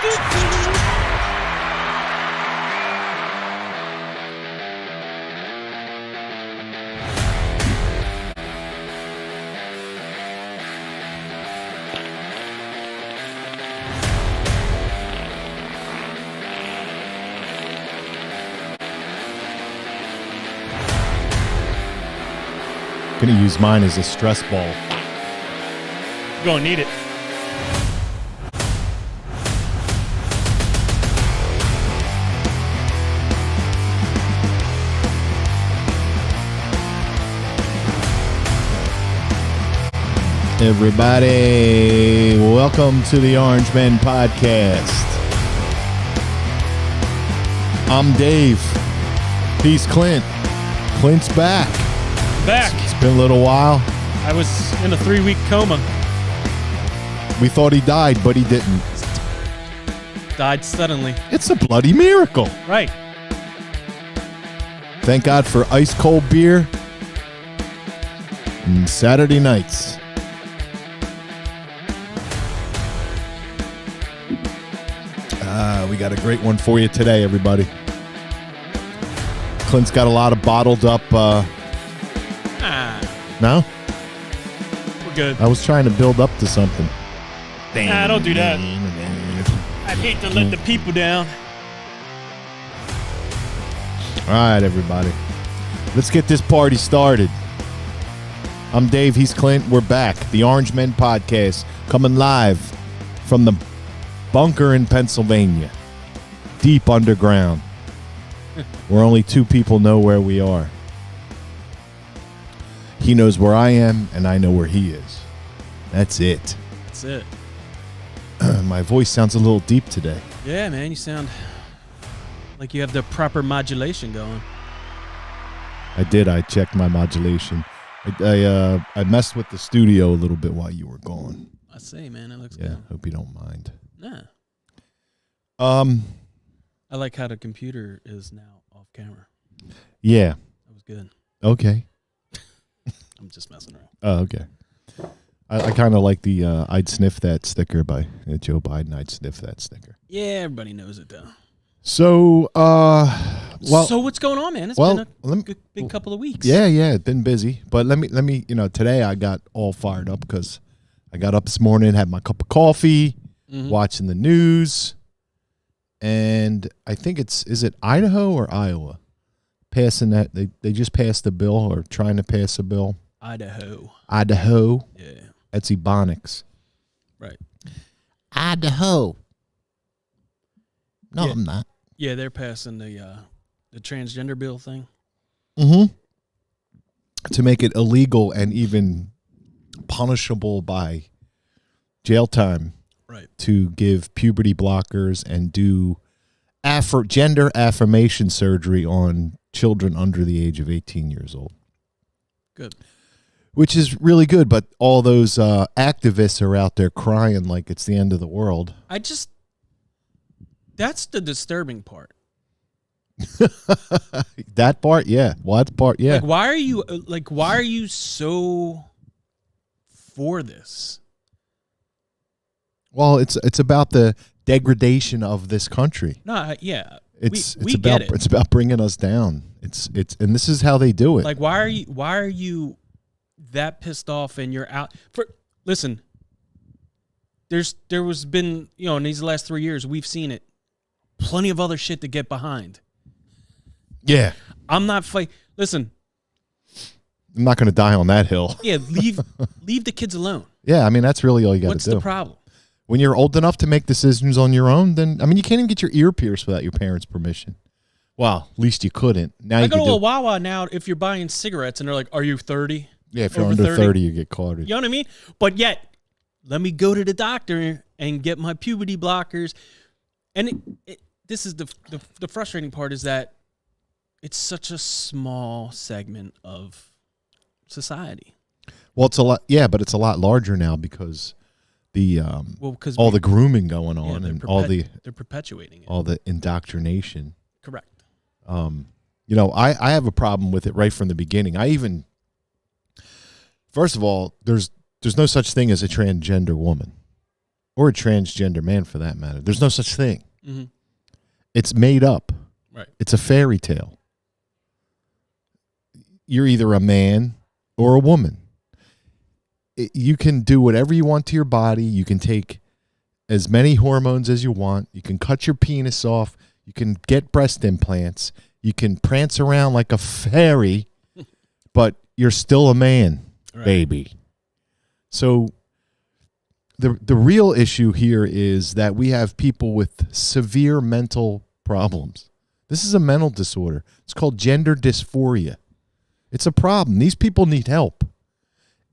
Gonna use mine as a stress ball. You're gonna need it. Everybody, welcome to the Orange Men Podcast. I'm Dave. He's Clint. Clint's back. Back. It's been a little while. I was in a 3-week coma. We thought he died, but he didn't. Died suddenly. It's a bloody miracle. Right. Thank God for ice cold beer and Saturday nights. We got a great one for you today, everybody. Clint's got a lot of bottled up. No? We're good. I was trying to build up to something. Nah, don't do that. I'd hate to let the people down. All right, everybody. Let's get this party started. I'm Dave. He's Clint. We're back. The Orange Men Podcast coming live from the bunker in Pennsylvania. Deep underground. Where only two people know where we are. He knows where I am, and I know where he is. That's it. That's it. My voice sounds a little deep today. Yeah, man, you sound like you have the proper modulation going. I did. I checked my modulation. I messed with the studio a little bit while you were gone. I see, man. It looks Yeah, good. hope you don't mind. Nah. I like how the computer is now off camera. Yeah. That was good. Okay. I'm just messing around. Oh, okay. I kind of like the I'd sniff that sticker by Joe Biden. I'd sniff that sticker. Yeah, everybody knows it, though. So, so what's going on, man? It's been a big couple of weeks. Yeah, it's been busy. But let me, today I got all fired up because I got up this morning, had my cup of coffee, watching the news, and I think is it Idaho or Iowa? Passing that, they just passed a bill or trying to pass a bill. Idaho. Yeah. That's Ebonics. Right. Idaho. No, yeah. I'm not. Yeah, they're passing the transgender bill thing. Mm-hmm. To make it illegal and even punishable by jail time. Right. To give puberty blockers and do gender affirmation surgery on children under the age of 18 years old. Good. Which is really good, but all those activists are out there crying like it's the end of the world. That's the disturbing part. That part, yeah. What part, yeah. Why are you so for this? Well, it's about the degradation of this country. No, yeah. It's about get it. It's about bringing us down. It's and this is how they do it. Like, why are you that pissed off and you're out for? Listen, there was been, in these last 3 years we've seen it. Plenty of other shit to get behind. Yeah, I'm not fight. Listen, I'm not going to die on that hill. Yeah, leave the kids alone. Yeah, I mean that's really all you got to do. What's the problem? When you're old enough to make decisions on your own, then, you can't even get your ear pierced without your parents' permission. Well, at least you couldn't. Now I go to a Wawa now if you're buying cigarettes and they're like, are you 30? Yeah, if you're under 30, you get caught. You know what I mean? But yet, let me go to the doctor and get my puberty blockers. And this is the frustrating part is that it's such a small segment of society. Well, it's a lot, but it's a lot larger now because all the grooming going on and they're perpetuating it. All the indoctrination. Correct. I have a problem with it right from the beginning. First of all, there's no such thing as a transgender woman or a transgender man for that matter. There's no such thing. Mm-hmm. It's made up. Right. It's a fairy tale. You're either a man or a woman. You can do whatever you want to your body. You can take as many hormones as you want. You can cut your penis off. You can get breast implants. You can prance around like a fairy, but you're still a man, baby. So the real issue here is that we have people with severe mental problems. This is a mental disorder. It's called gender dysphoria. It's a problem. These people need help.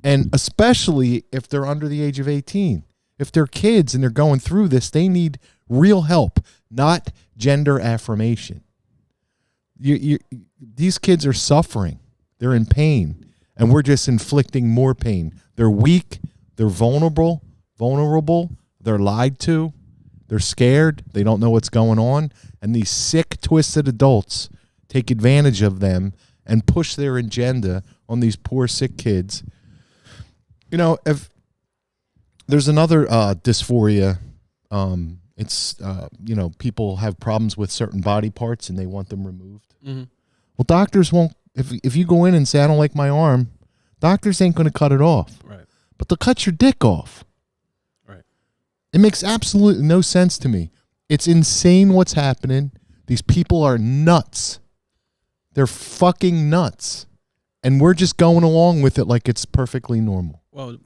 And especially if they're under the age of 18. If they're kids and they're going through this, they need real help, not gender affirmation. These kids are suffering. They're in pain. And we're just inflicting more pain. They're weak. They're vulnerable. They're lied to. They're scared. They don't know what's going on. And these sick, twisted adults take advantage of them and push their agenda on these poor, sick kids. You know, if there's another dysphoria, it's, people have problems with certain body parts and they want them removed. Mm-hmm. Well, doctors won't, if you go in and say, I don't like my arm, doctors ain't going to cut it off. Right. But they'll cut your dick off. Right. It makes absolutely no sense to me. It's insane what's happening. These people are nuts. They're fucking nuts. And we're just going along with it like it's perfectly normal. Well,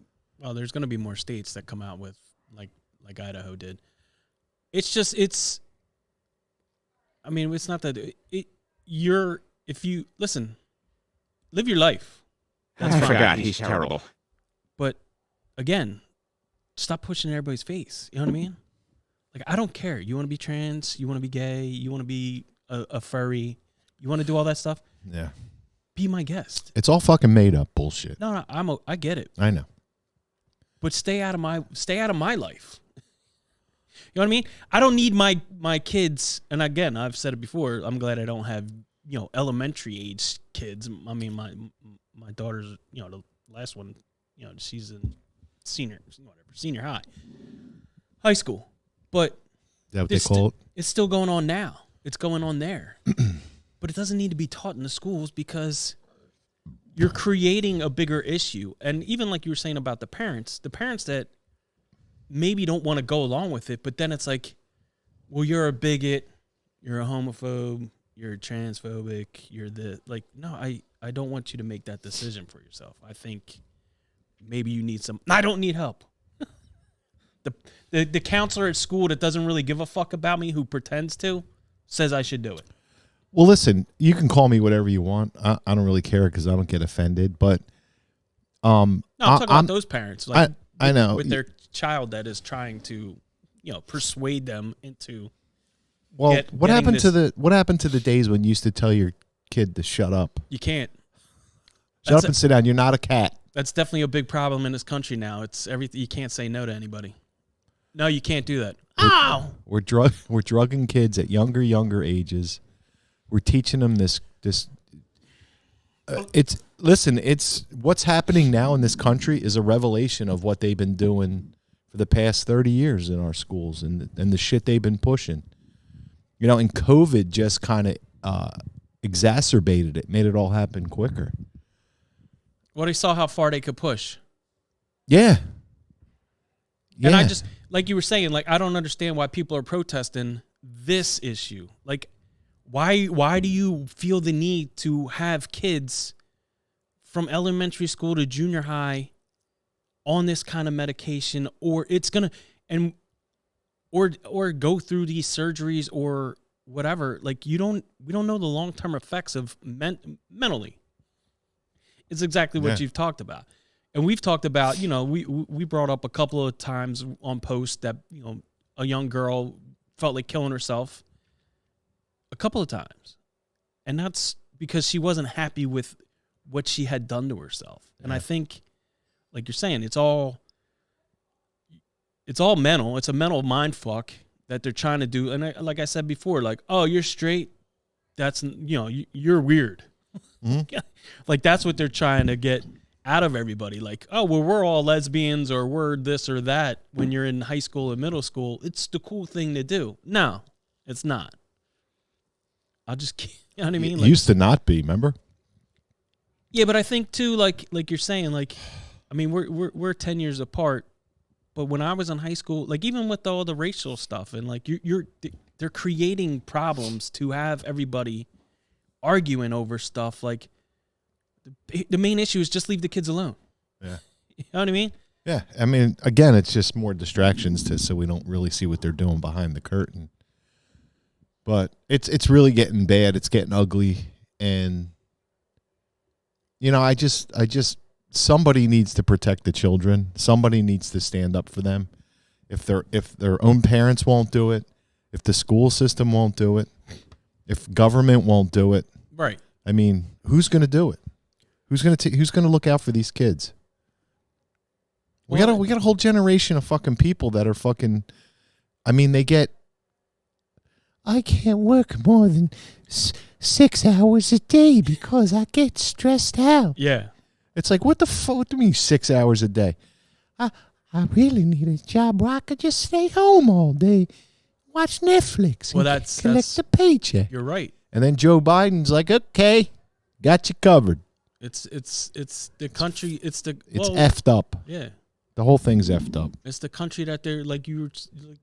there's going to be more states that come out with like Idaho did. It's not that if you listen, live your life. That's I fine. forgot he's terrible. But again, stop pushing everybody's face. You know what I mean? Like, I don't care. You want to be trans, you want to be gay, you want to be a furry, you want to do all that stuff. Yeah. Be my guest. It's all fucking made up bullshit. No, I get it. I know. But stay out of my life. You know what I mean? I don't need my kids, and again, I've said it before, I'm glad I don't have, elementary age kids. I mean, my daughter's, the last one, she's in senior high school. But Is that what they call it? It's still going on now. It's going on there. But it doesn't need to be taught in the schools because you're creating a bigger issue. And even like you were saying about the parents that maybe don't want to go along with it, but then it's like, well, you're a bigot, you're a homophobe, you're transphobic, you're no, I don't want you to make that decision for yourself. I think maybe you need I don't need help. The counselor at school that doesn't really give a fuck about me, who pretends to, says I should do it. Well, listen, you can call me whatever you want. I don't really care because I don't get offended. But no, I'm talking about those parents. Like, I know with their child that is trying to, persuade them into. Well, what happened to the days when you used to tell your kid to shut up? You can't. Shut up and sit down. You're not a cat. That's definitely a big problem in this country now. It's everything. You can't say no to anybody. No, you can't do that. We're drugging kids at younger ages. We're teaching them this. It's what's happening now in this country is a revelation of what they've been doing for the past 30 years in our schools and the shit they've been pushing. And COVID just kind of exacerbated it, made it all happen quicker. Well, they saw how far they could push. Yeah. And I just, like you were saying, I don't understand why people are protesting this issue. Like, why do you feel the need to have kids from elementary school to junior high on this kind of medication, or it's gonna or go through these surgeries or whatever? Like, we don't know the long-term effects of mentally. It's exactly what you've talked about. And we've talked about, we brought up a couple of times on posts that, a young girl felt like killing herself a couple of times. And that's because she wasn't happy with what she had done to herself. And I think, like you're saying, it's all mental. It's a mental mind fuck that they're trying to do. And like I said before, oh, you're straight. That's, you're weird. Mm-hmm. Like, that's what they're trying to get out of everybody. Like, oh, well, we're all lesbians or we're this or that when you're in high school and middle school. It's the cool thing to do. No, it's not. I'll just, you know what I mean? It used to not be, remember? Yeah, but I think too, like you're saying, like, I mean, we're 10 years apart, but when I was in high school, like even with all the racial stuff and like they're creating problems to have everybody arguing over stuff. Like the main issue is just leave the kids alone. Yeah. You know what I mean? Yeah. I mean, again, it's just more distractions so we don't really see what they're doing behind the curtain. But it's really getting bad. It's getting ugly. And, you know, I just somebody needs to protect the children. Somebody needs to stand up for them. If their own parents won't do it, if the school system won't do it, if government won't do it, right? I mean, who's going to do it? Who's going to look out for these kids? We got a whole generation of fucking people that are fucking. I mean, I can't work more than 6 hours a day because I get stressed out. Yeah. It's like, what the fuck? What do you mean 6 hours a day? I really need a job where I could just stay home all day, watch Netflix, and collect a paycheck. You're right. And then Joe Biden's like, okay, got you covered. It's the country. It's effed up. Yeah. The whole thing's effed up. It's the country that they're like you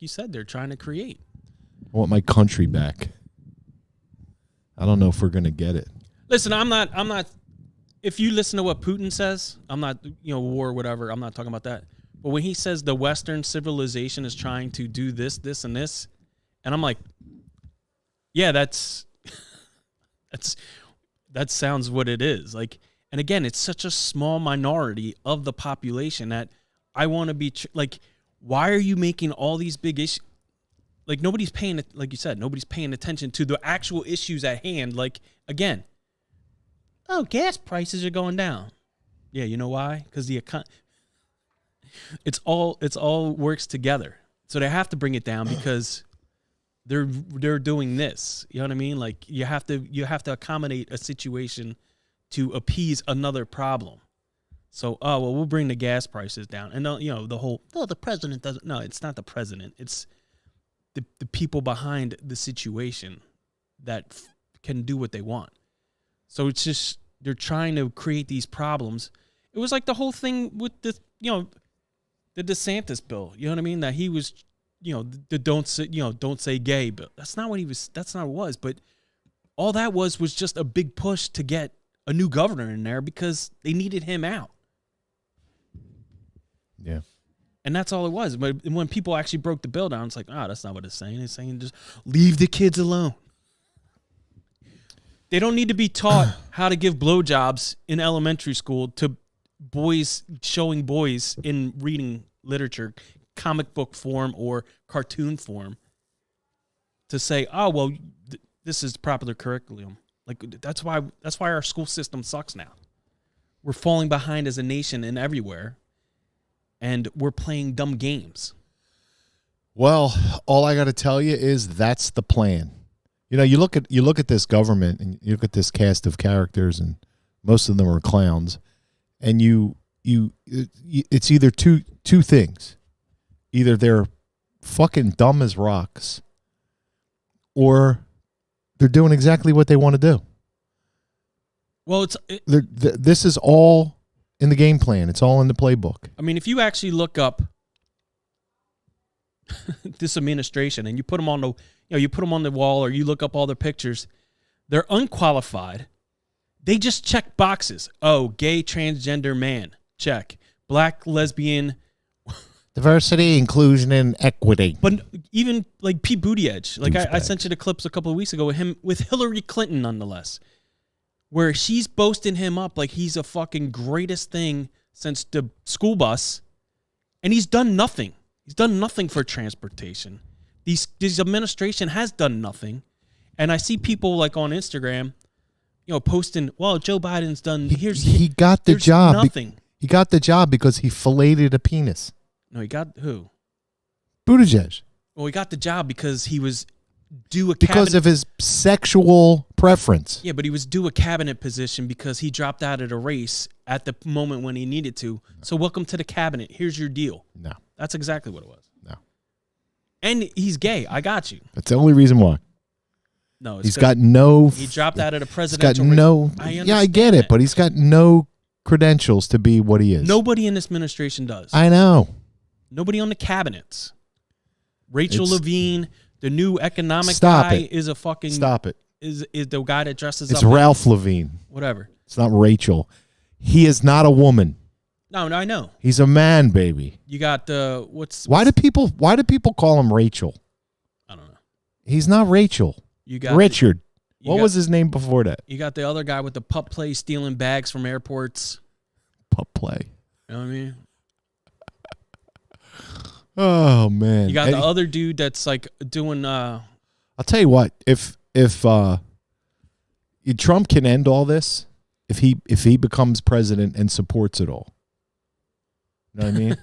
said they're trying to create. I want my country back. I don't know if we're gonna get it. Listen, I'm not. If you listen to what Putin says, I'm not, war or whatever. I'm not talking about that. But when he says the Western civilization is trying to do this, this, and this, and I'm like, yeah, that sounds what it is. Like, and again, it's such a small minority of the population that I want to be like, why are you making all these big issues? Like nobody's paying, like you said, nobody's paying attention to the actual issues at hand. Like again, oh, gas prices are going down. Yeah, you know why? Because it's all works together. So they have to bring it down because they're doing this. You know what I mean? Like you have to accommodate a situation to appease another problem. So we'll bring the gas prices down, and the president doesn't. No, it's not the president. It's the people behind the situation that can do what they want. So it's just they're trying to create these problems. It was like the whole thing with the DeSantis bill. You know what I mean? That he was, the don't say gay bill. That's not what he was. That's not what it was. But all that was just a big push to get a new governor in there because they needed him out. Yeah. And that's all it was. But when people actually broke the bill down, it's like, that's not what it's saying. It's saying just leave the kids alone. They don't need to be taught how to give blowjobs in elementary school to boys, showing boys in reading literature, comic book form or cartoon form, to say, this is popular curriculum. Like that's why our school system sucks now. We're falling behind as a nation and everywhere, and we're playing dumb games. Well, all I got to tell you is that's the plan. You look at this government and you look at this cast of characters, and most of them are clowns. And it's either two things. Either they're fucking dumb as rocks, or they're doing exactly what they want to do. Well, this is all in the game plan. It's all in the playbook. I mean, if you actually look up this administration and you put them on the wall, or you look up all their pictures, they're unqualified. They just check boxes. Oh, gay, transgender man, check. Black, lesbian. Diversity, inclusion, and equity. But even like Pete Buttigieg, like I sent you the clips a couple of weeks ago with Hillary Clinton, nonetheless, where she's boasting him up like he's a fucking greatest thing since the school bus, and he's done nothing. He's done nothing for transportation. This administration has done nothing, and I see people like on Instagram, posting, well, Joe Biden's done. He got the job. Nothing. He got the job because he filleted a penis. No, he got who? Buttigieg. Well, he got the job because he was due a because of his sexual preference. Yeah, but he was due a cabinet position because he dropped out of the race at the moment when he needed to. So welcome to the cabinet. Here's your deal. No. That's exactly what it was. No. And he's gay. I got you. That's the only reason why. No, he's got no. He dropped out of the presidential race. No. I get it, that. but he's got no credentials to be what he is. Nobody in this administration does. I know. Nobody on the cabinets. Rachel Levine, the new economic Stop guy, it. is a fucking. Stop it. Is the guy that dresses It's up. Ralph Levine. Whatever. It's not Rachel. He is not a woman. No, I know. He's a man, baby. You got Why do people call him Rachel? I don't know. He's not Rachel. You got Richard. What was his name before that? You got the other guy with the pup play stealing bags from airports. Pup play. You know what I mean? Oh man. You got the other dude that's like doing I'll tell you what, if Trump can end all this, if he becomes president and supports it all. You know what I mean?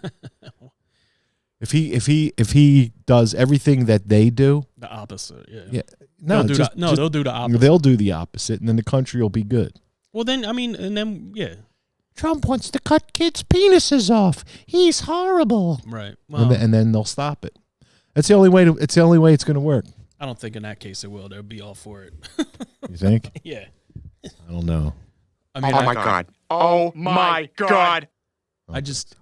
if he does everything that they do, the opposite. Yeah. No, they'll do the opposite. They'll do the opposite, and then the country will be good. Well, then yeah. Trump wants to cut kids' penises off. He's horrible. Right. Well, and then they'll stop it. That's the only way. It's the only way it's going to work. I don't think in that case it will. They'll be all for it. You think? Yeah. I don't know. I mean, oh my God. Oh my God. I just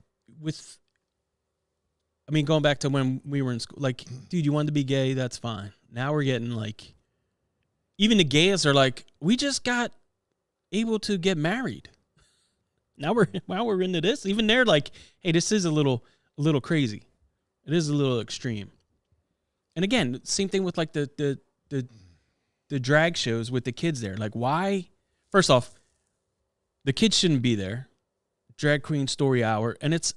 going back to when we were in school, like, dude, you wanted to be gay, that's fine. Now we're getting like, even the gays are like, we just got able to get married. Now we're into this. Even they're like, hey, this is a little crazy. It is a little extreme. And again, same thing with like the drag shows with the kids there. Like, why? First off, the kids shouldn't be there. Drag queen story hour, and it's.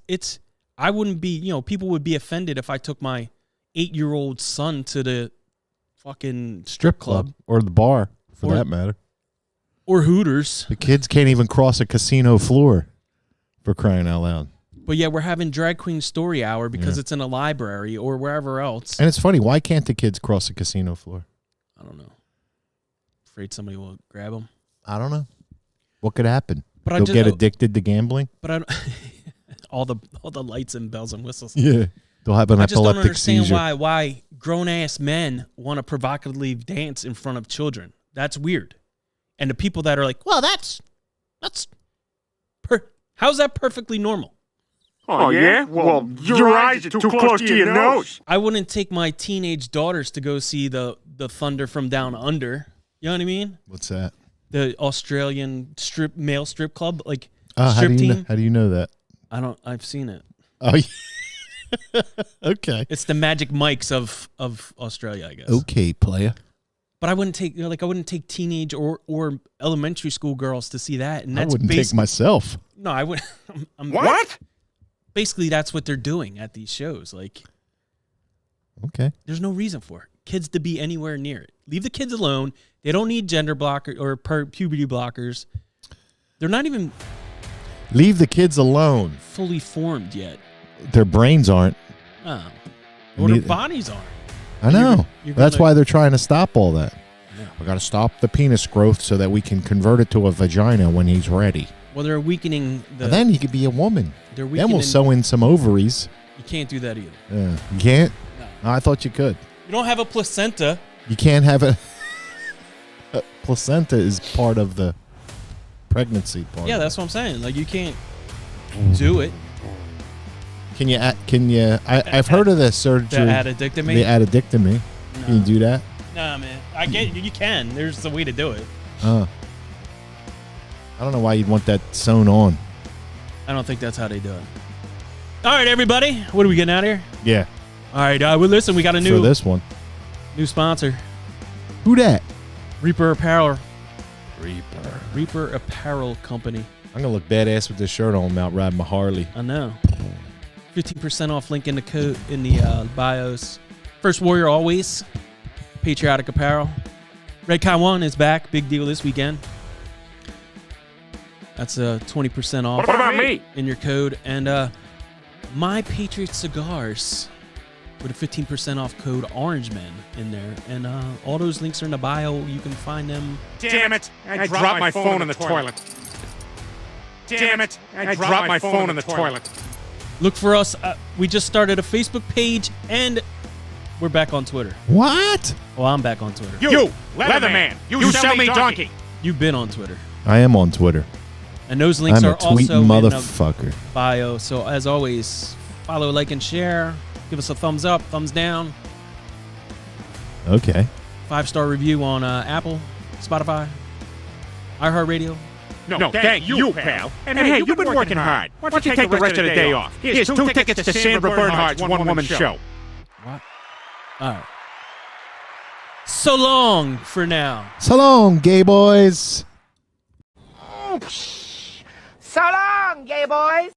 I wouldn't be. People would be offended if I took my 8-year-old son to the fucking strip club or the bar, for that matter. Or Hooters. The kids can't even cross a casino floor, for crying out loud. But yeah, we're having drag queen story hour because it's in a library or wherever else. And it's funny, why can't the kids cross a casino floor? I don't know. Afraid somebody will grab them. I don't know. What could happen? But They'll get addicted to gambling. But I don't, all the lights and bells and whistles. Yeah, they'll have an I just don't epileptic understand seizure. why grown ass men want to provocatively dance in front of children. That's weird. And the people that are like, well, how's that perfectly normal? Oh, yeah? Well, your eyes are too close to your nose. I wouldn't take my teenage daughters to go see the Thunder from Down Under. You know what I mean? What's that? The Australian male strip club, like strip team. How do you know that? I've seen it. Oh, yeah. Okay. It's the Magic Mikes of Australia, I guess. Okay, player. But I wouldn't take teenage or elementary school girls to see that. And that's I wouldn't take myself. No, I would. What? Basically, that's what they're doing at these shows. Like, okay, there's no reason for kids to be anywhere near it. Leave the kids alone. They don't need gender blocker or puberty blockers. They're not even leave the kids alone. Fully formed yet. Their brains aren't. Oh. Or their bodies aren't. I know. That's why they're trying to stop all that. Yeah. We got to stop the penis growth so that we can convert it to a vagina when he's ready. Well, they're weakening the. And then he could be a woman. They're then we'll sew in some ovaries. You can't do that either. You can't? No. I thought you could. You don't have a placenta. You can't have a placenta is part of the pregnancy part. Yeah, that's what I'm saying. Like, you can't do it. Can you? I've heard of this surgery. The addictomy. The addictomy. No. Can you do that? Nah, man. I get you can. There's a way to do it. I don't know why you'd want that sewn on. I don't think that's how they do it. All right, everybody. What are we getting out of here? Yeah. All right. Well, listen, we got a new for this one. New sponsor. Who that? Reaper Apparel. Reaper Apparel Company. I'm gonna look badass with this shirt on, out riding my Harley. I know. 15% off. Link in the code in the bios. First Warrior always. Patriotic Apparel. Red Con 1 is back. Big deal this weekend. That's 20% off. What about me? In your code. And My Patriot Cigars with a 15% off code OrangeMen in there. And all those links are in the bio. You can find them. Damn it! I dropped my phone in the toilet. Damn it! I dropped my phone in the toilet. Look for us. We just started a Facebook page, and we're back on Twitter. What? Well, I'm back on Twitter. You, Leatherman, you sell me donkey. You've been on Twitter. I am on Twitter. And those links I'm are a tweeting also in the motherfucker. bio. So as always, follow, like, and share. Give us a thumbs up, thumbs down. Okay. 5-star review on Apple, Spotify, iHeartRadio. No, thank you, pal. And hey, you've been working hard. Why don't you take the rest of the day off? Here's 2 tickets to Sandra Bernhardt's one-woman show. What? All right. So long for now. So long, gay boys. So long, gay boys.